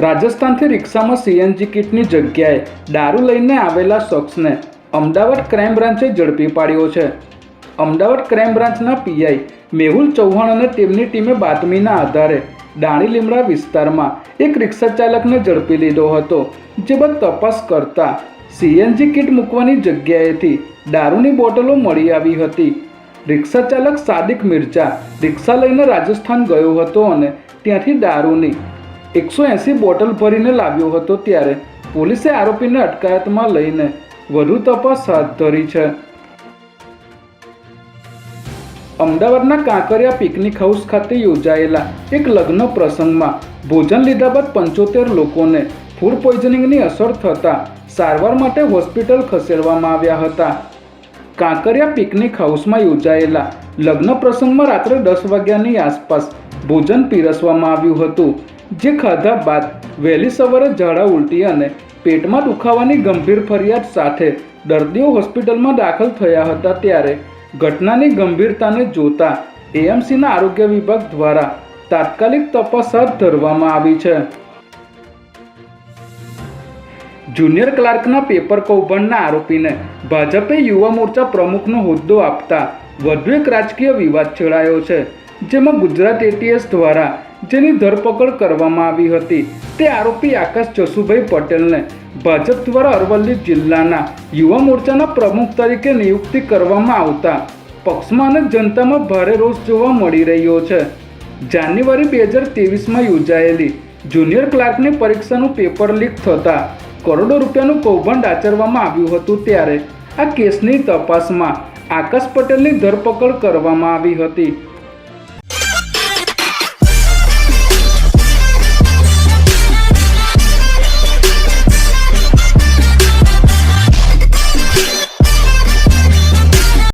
રાજસ્થાનથી રિક્ષામાં સીએનજી કિટની જગ્યાએ દારૂ લઈને આવેલા શખ્સને અમદાવાદ ક્રાઇમ બ્રાન્ચે ઝડપી પાડ્યો છે। અમદાવાદ ક્રાઇમ બ્રાન્ચના પીઆઈ મેહુલ ચૌહાણ અને તેમની ટીમે બાતમીના આધારે દાણીલીમડા વિસ્તારમાં એક રિક્ષા ચાલકને ઝડપી લીધો હતો। જે બાદ તપાસ કરતા સીએનજી કિટ મૂકવાની જગ્યાએથી દારૂની બોટલો મળી આવી હતી। રિક્ષા ચાલક સાદિક મિર્ઝા રિક્ષા લઈને રાજસ્થાન ગયો હતો અને ત્યાંથી દારૂની 180 બોટલ ભરીને લાવ્યો હતો। ત્યારે પોલીસે આરોપીને અટકાયતમાં લઈને વધુ તપાસ હાથ ધરી છે। અમદાવાદના કાંકરિયા પિકનિક હાઉસ ખાતે યોજાયેલા એક લગ્ન પ્રસંગમાં ભોજન લીધા બાદ 75 લોકોને ફૂડ પોઈઝનિંગની અસર થતાં સારવાર માટે હોસ્પિટલ ખસેડવામાં આવ્યા હતા। કાંકરિયા પિકનિક હાઉસમાં યોજાયેલા લગ્ન પ્રસંગમાં રાત્રે 10 વાગ્યાની આસપાસ ભોજન પીરસવામાં આવ્યું હતું। જે ખાધા બાદ વહેલી સવારે ઝાડા ઉલટી અને પેટમાં દુખાવાની ગંભીર ફરિયાદ સાથે દર્દીઓ હોસ્પિટલમાં દાખલ થયા હતા। ત્યારે ઘટનાની ગંભીરતાને જોતા એએમસીના આરોગ્ય વિભાગ દ્વારા તાત્કાલિક તપાસ હાથ ધરવામાં આવી છે। જુનિયર ક્લાર્કના પેપર કૌભાંડના આરોપીને ભાજપે યુવા મોરચા પ્રમુખનો હોદ્દો આપતા વધુ એક રાજકીય વિવાદ છેડાયો છે। જેમાં ગુજરાત એટીએસ દ્વારા જેની ધરપકડ કરવામાં આવી હતી તે આરોપી આકાશ જસુભાઈ પટેલને ભાજપ દ્વારા અરવલ્લી જિલ્લાના યુવા મોરચાના પ્રમુખ તરીકે નિયુક્તિ કરવામાં આવતા પક્ષમાં અને જનતામાં ભારે રોષ જોવા મળી રહ્યો છે। જાન્યુઆરી 2023માં યોજાયેલી જુનિયર ક્લાર્કની પરીક્ષાનું પેપર લીક થતાં કરોડો રૂપિયાનું કૌભાંડ આચરવામાં આવ્યું હતું। ત્યારે આ કેસની તપાસમાં આકાશ પટેલની ધરપકડ કરવામાં આવી હતી।